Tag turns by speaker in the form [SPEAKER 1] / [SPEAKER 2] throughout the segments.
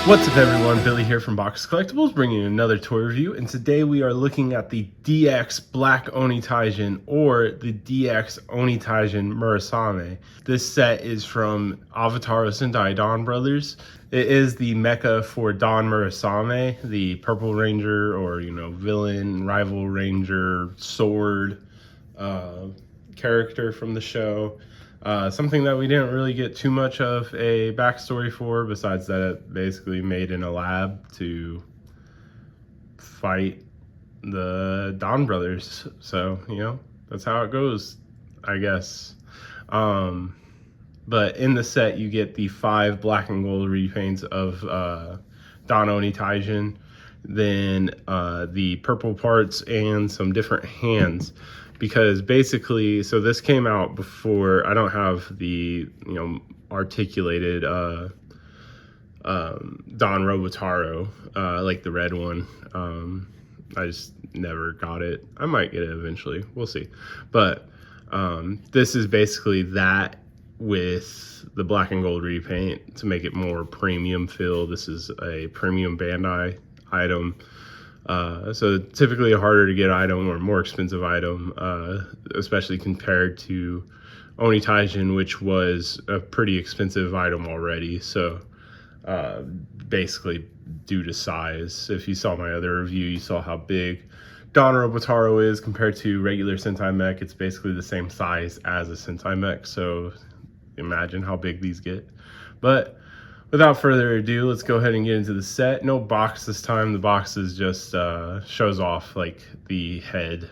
[SPEAKER 1] What's up everyone, Billy here from Box Collectibles bringing you another toy review, and today we are looking at the DX Black Onitaijin or the DX Onitaijin Murasame. This set is from Avataro Sentai Donbrothers. It is the mecha for Don Murasame, the Purple Ranger or villain, rival ranger, sword character from the show. Something that we didn't really get too much of a backstory for, besides that it basically made in a lab to fight the Donbrothers. So, that's how it goes, I guess. But in the set, you get the 5 black and gold repaints of Don Onitaijin, then the purple parts and some different hands. Because basically, so this came out before, I don't have the, articulated Don Robotaro, like the red one. I just never got it. I might get it eventually. We'll see. But this is basically that with the black and gold repaint to make it more premium feel. This is a premium Bandai item. So typically a harder to get item or more expensive item, especially compared to Onitaijin, which was a pretty expensive item already. So basically due to size. If you saw my other review, you saw how big Don Robotaro is compared to regular Sentai mech. It's basically the same size as a Sentai mech. So imagine how big these get. But without further ado, let's go ahead and get into the set. No box this time. The box is just shows off like the head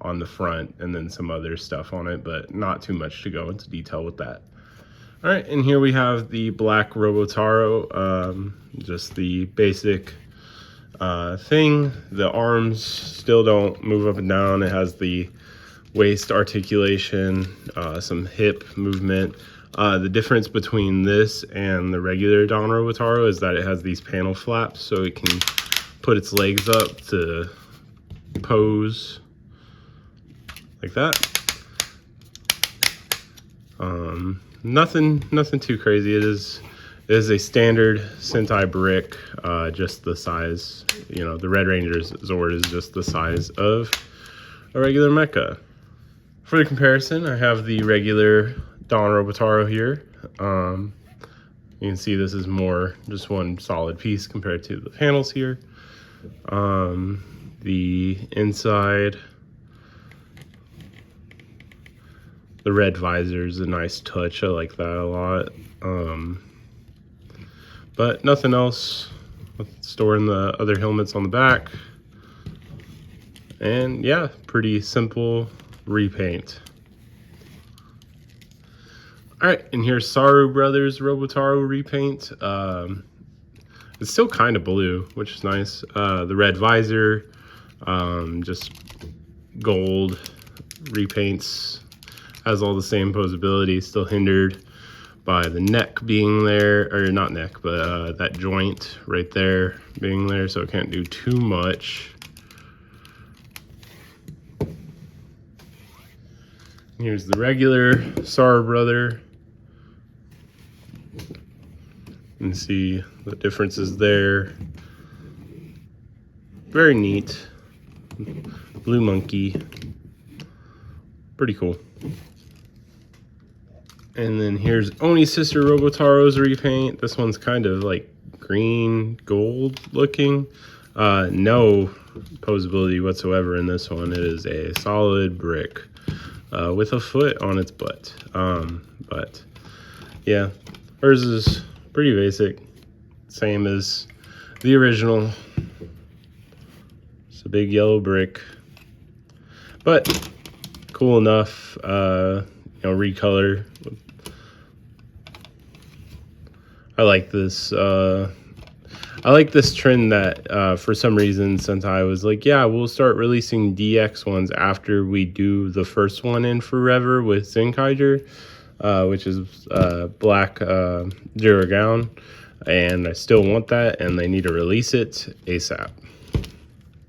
[SPEAKER 1] on the front and then some other stuff on it, but not too much to go into detail with that. All right, and here we have the black Robotaro, just the basic thing. The arms still don't move up and down. It has the waist articulation, some hip movement. The difference between this and the regular Don Robotaro is that it has these panel flaps, so it can put its legs up to pose like that. Nothing too crazy. It is a standard Sentai brick, just the size. The Red Ranger's Zord is just the size of a regular mecha. For the comparison, I have the regular Don Robotaro here. You can see this is more just one solid piece compared to the panels here. The inside, the red visor is a nice touch. I like that a lot. But nothing else. Storing the other helmets on the back. And yeah, pretty simple repaint. All right, and here's Saru Brothers Robotaro repaint. It's still kind of blue, which is nice. The red visor, just gold repaints, has all the same posability, still hindered by the neck being there, or not neck, but that joint right there being there, so it can't do too much. Here's the regular Saru Brother. You can see the differences there. Very neat. Blue monkey. Pretty cool. And then here's Oni's sister Robotaro's repaint. This one's kind of like green gold looking. No posability whatsoever in this one. It is a solid brick with a foot on its butt. But yeah, hers is pretty basic, same as the original. It's a big yellow brick, but cool enough. Recolor. I like this. I like this trend that for some reason Sentai was like, yeah, we'll start releasing DX ones after we do the first one in forever with Zenkaiger, which is black Jiragown, and I still want that, and they need to release it ASAP.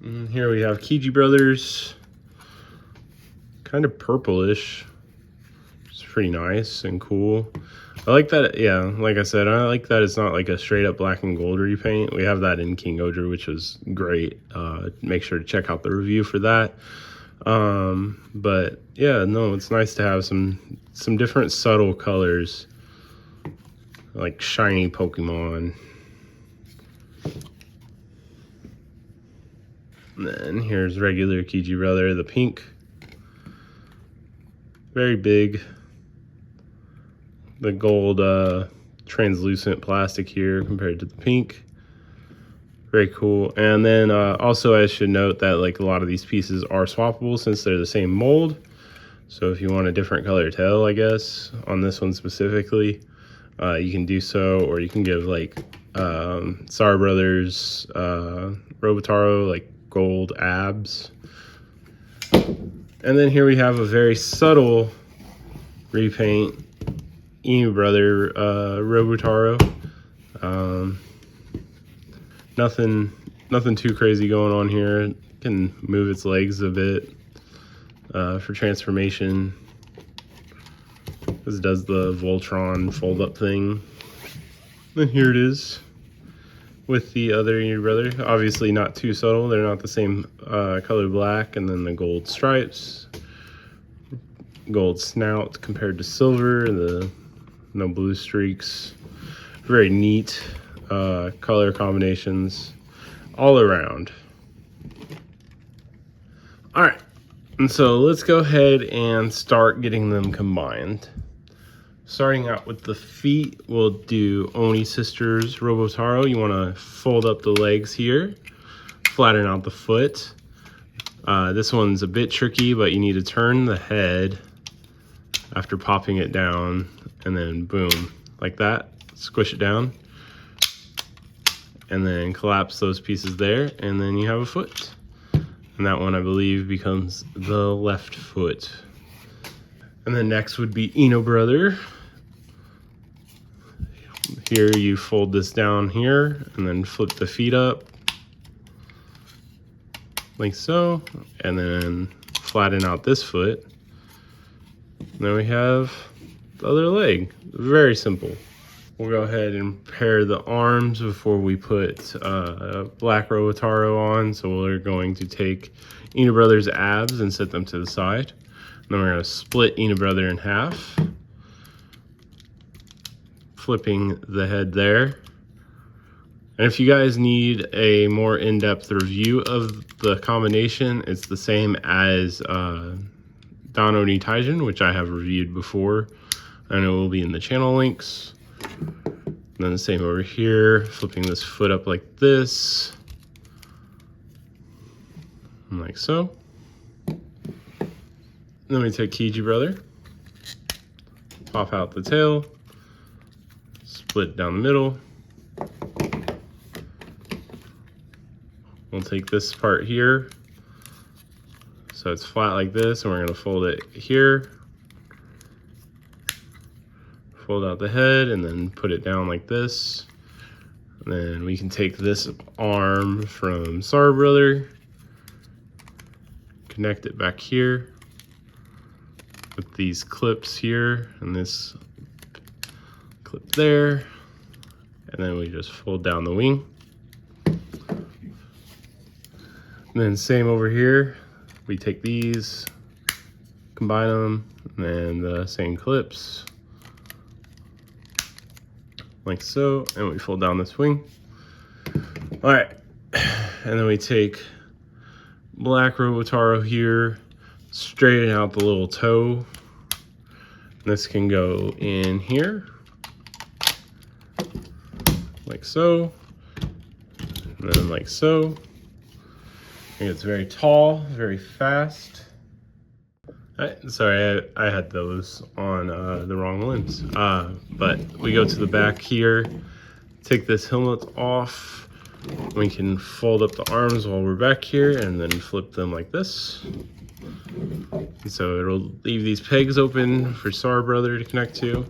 [SPEAKER 1] And here we have Kiji Brothers, kind of purplish. It's pretty nice and cool. I like that, yeah, like I said, I like that it's not like a straight up black and gold repaint. We have that in King Odra, which was great. Make sure to check out the review for that. But yeah, no, it's nice to have some different subtle colors, like shiny Pokemon. And then here's regular Kiji Brother, the pink. Very big. The gold translucent plastic here compared to the pink. Very cool. And then also I should note that like a lot of these pieces are swappable since they're the same mold. So if you want a different color tail, I guess, on this one specifically, you can do so, or you can give like Sar Brothers Robotaro like gold abs. And then here we have a very subtle repaint, Inu Brother Robotaro. Nothing too crazy going on here. It can move its legs a bit for transformation. This does the Voltron fold up thing. And here it is with the other Inu Brother. Obviously not too subtle. They're not the same color black. And then the gold stripes, gold snout compared to silver, the no blue streaks. Very neat color combinations all around. All right, and so let's go ahead and start getting them combined. Starting out with the feet, we'll do Oni Sisters Robotaro. You want to fold up the legs here, flatten out the foot. This one's a bit tricky, but you need to turn the head after popping it down, and then boom, like that. Squish it down, and then collapse those pieces there, and then you have a foot. And that one, I believe, becomes the left foot. And then next would be Inu Brother. Here you fold this down here, and then flip the feet up, like so, and then flatten out this foot. And then we have the other leg. Very simple. We'll go ahead and pair the arms before we put Black Robotaro on. So we're going to take Inu Brother's abs and set them to the side. And then we're going to split Inu Brother in half, flipping the head there. And if you guys need a more in-depth review of the combination, it's the same as Onitaijin, which I have reviewed before. I know it will be in the channel links. And then the same over here, flipping this foot up like this, and like so. And then we take Kiji Brother, pop out the tail, split down the middle. We'll take this part here, so it's flat like this, and we're going to fold it here. Fold out the head and then put it down like this. And then we can take this arm from Sar Brother, connect it back here with these clips here and this clip there. And then we just fold down the wing. And then same over here. We take these, combine them, and the same clips, like so, and we fold down this wing. All right, and then we take Black Robotaro here, straighten out the little toe. This can go in here, like so, and then like so. And it's very tall, very fast. Sorry, I had those on the wrong limbs. But we go to the back here, take this helmet off. We can fold up the arms while we're back here and then flip them like this. And so it'll leave these pegs open for Sar Brother to connect to.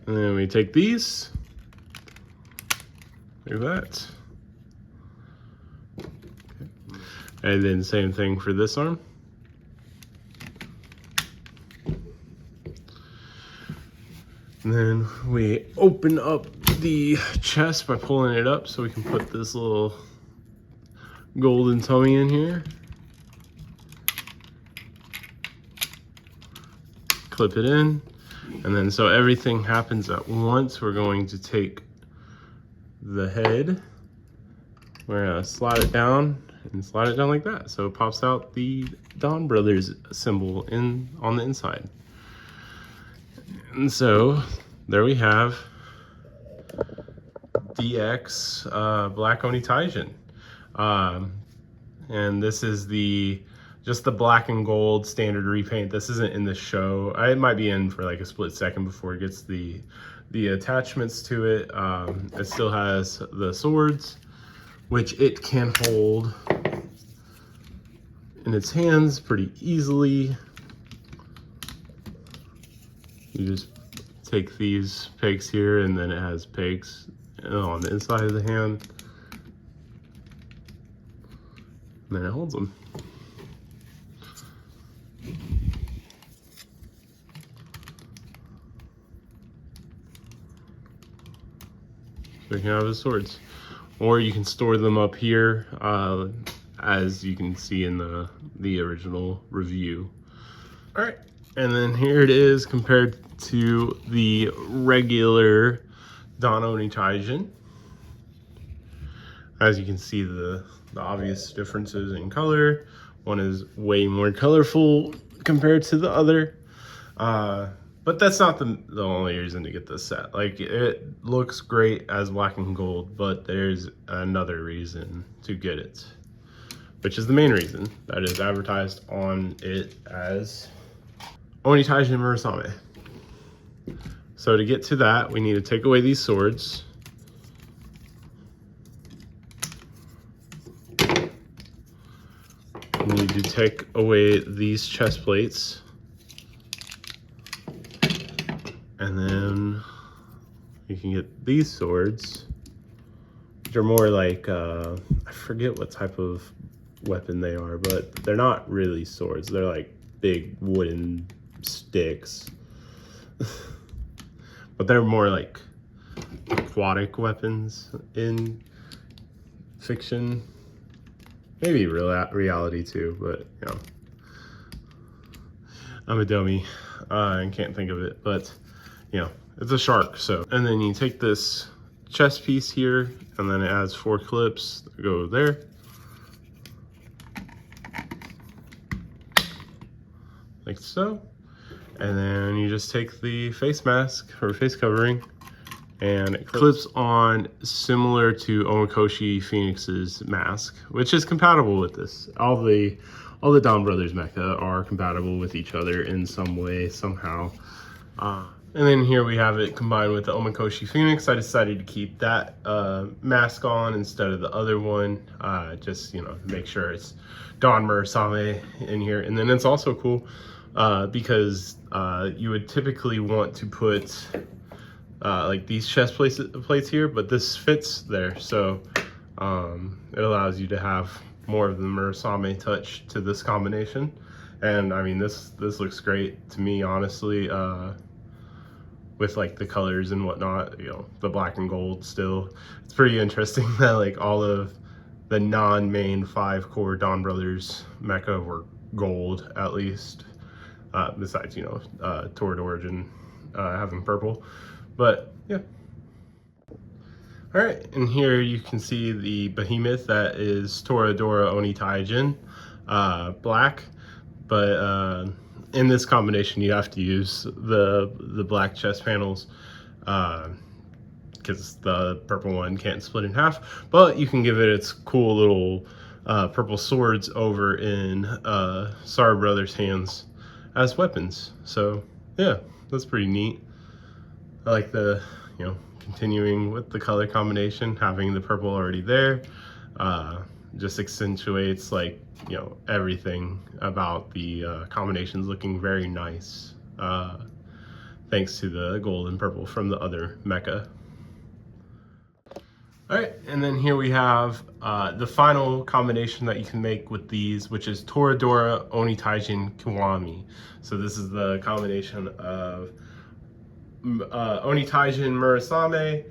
[SPEAKER 1] And then we take these, like that. And then same thing for this arm. And then we open up the chest by pulling it up so we can put this little golden tummy in here. Clip it in. And then so everything happens at once. We're going to take the head. We're gonna slide it down and slide it down like that. So it pops out the Donbrothers symbol on the inside. And so there we have DX Black Onitaijin. And this is just the black and gold standard repaint. This isn't in the show. It might be in for like a split second before it gets the attachments to it. It still has the swords, which it can hold in its hands pretty easily. You just take these pegs here, and then it has pegs on the inside of the hand. And then it holds them. So you can have the swords. Or you can store them up here, as you can see in the original review. All right, and then here it is compared to the regular Don Onitaijin. As you can see, the obvious differences in color. One is way more colorful compared to the other. But that's not the only reason to get this set. Like, it looks great as black and gold, but there's another reason to get it, which is the main reason that is advertised on it as Onitaijin Murasame. So to get to that, we need to take away these swords. We need to take away these chest plates. And then you can get these swords, which are more like, I forget what type of weapon they are, but they're not really swords. They're like big wooden sticks. But they're more like aquatic weapons in fiction. Maybe reality too, but you know, I'm a dummy and can't think of it, but you know, it's a shark. So, and then you take this chest piece here, and then it has 4 clips that go there. Like so. And then you just take the face mask or face covering, and it clips on similar to Omikoshi Phoenix's mask, which is compatible with this. All the Donbrothers mecha are compatible with each other in some way, somehow. And then here we have it combined with the Omikoshi Phoenix. I decided to keep that mask on instead of the other one, just, you know, to make sure it's Don Murasame in here. And then it's also cool because you would typically want to put like these chest plates here, but this fits there. So it allows you to have more of the Murasame touch to this combination. And I mean, this looks great to me, honestly. With like the colors and whatnot, you know, the black and gold still. It's pretty interesting that like all of the non-main 5 core Donbrothers mecha were gold, at least. Besides, you know, Toward Origin having purple. But yeah. All right, and here you can see the behemoth that is Toradora Onitaijin, black, but in this combination you have to use the black chest panels because the purple one can't split in half, but you can give it its cool little purple swords over in Sara Brothers' hands as weapons. So yeah, that's pretty neat. I like the, you know, continuing with the color combination, having the purple already there, just accentuates, like, you know, everything about the combinations looking very nice, thanks to the gold and purple from the other mecha. All right, and then here we have the final combination that you can make with these, which is Toradora Onitaijin Kiwami. So this is the combination of Onitaijin Murasame,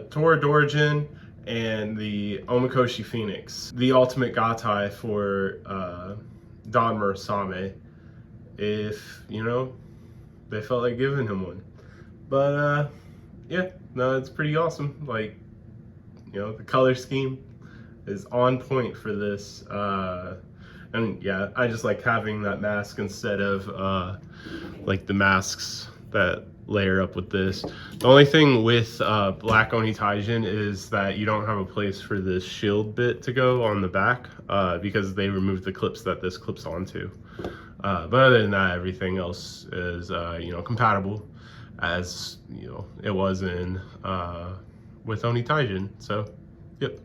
[SPEAKER 1] Toradorajin, and the Omikoshi Phoenix. The ultimate gatai for Don Murasame, if, you know, they felt like giving him one. But yeah, no, it's pretty awesome. Like, you know, the color scheme is on point for this. And yeah, I just like having that mask instead of like the masks that layer up with this. The only thing with Black Onitaijin is that you don't have a place for this shield bit to go on the back because they removed the clips that this clips onto. But other than that, everything else is you know, compatible, as you know it was in with Onitaijin. So yep.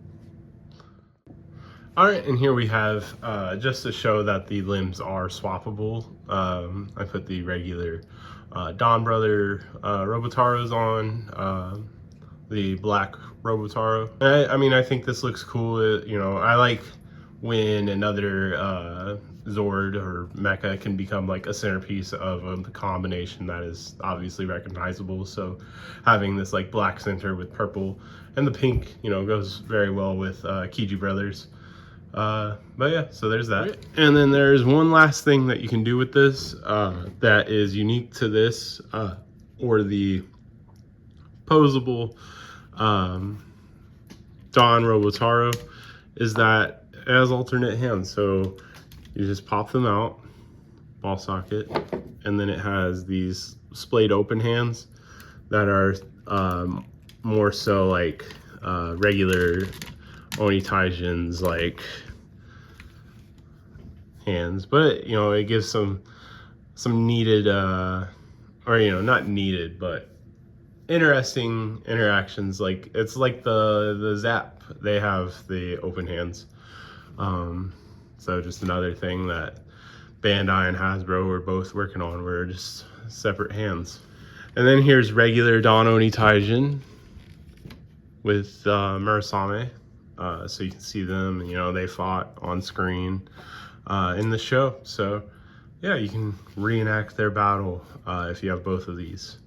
[SPEAKER 1] All right, and here we have just to show that the limbs are swappable. I put the regular Donbrother Robotaros on the black Robotaro. I mean, I think this looks cool. You know, I like when another Zord or Mecha can become like a centerpiece of a combination that is obviously recognizable. So having this like black center with purple and the pink, you know, goes very well with Kiji Brothers. But yeah, so there's that. And then there's one last thing that you can do with this that is unique to this or the posable Don Robotaro, is that it has alternate hands. So you just pop them out, ball socket, and then it has these splayed open hands that are more so like regular Onitaijin's like hands, but you know, it gives some needed or you know, not needed, but interesting interactions. Like it's like the Zap, they have the open hands. So just another thing that Bandai and Hasbro were both working on, were just separate hands. And then here's regular Don Onitaijin with Murasame. So you can see them, you know, they fought on screen in the show. So yeah, you can reenact their battle if you have both of these.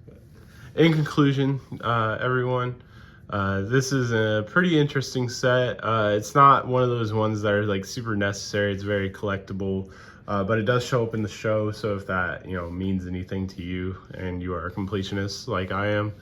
[SPEAKER 1] In conclusion, everyone, this is a pretty interesting set. It's not one of those ones that are like super necessary. It's very collectible, but it does show up in the show. So if that, you know, means anything to you and you are a completionist like I am,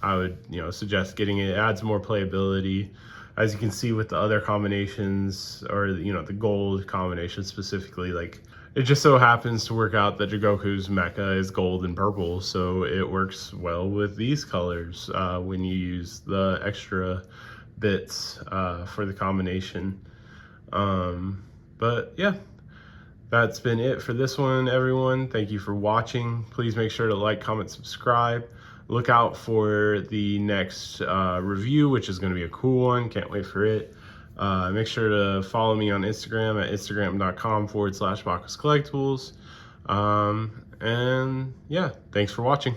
[SPEAKER 1] I would, you know, suggest getting it. It adds more playability. As you can see with the other combinations, or you know, the gold combination specifically, like it just so happens to work out that Jigoku's mecha is gold and purple, so it works well with these colors when you use the extra bits for the combination. But yeah, that's been it for this one, everyone. Thank you for watching. Please make sure to like, comment, subscribe. Look out for the next review, which is going to be a cool one. Can't wait for it. Make sure to follow me on Instagram at instagram.com/Bacchus Collectibles. And yeah, thanks for watching.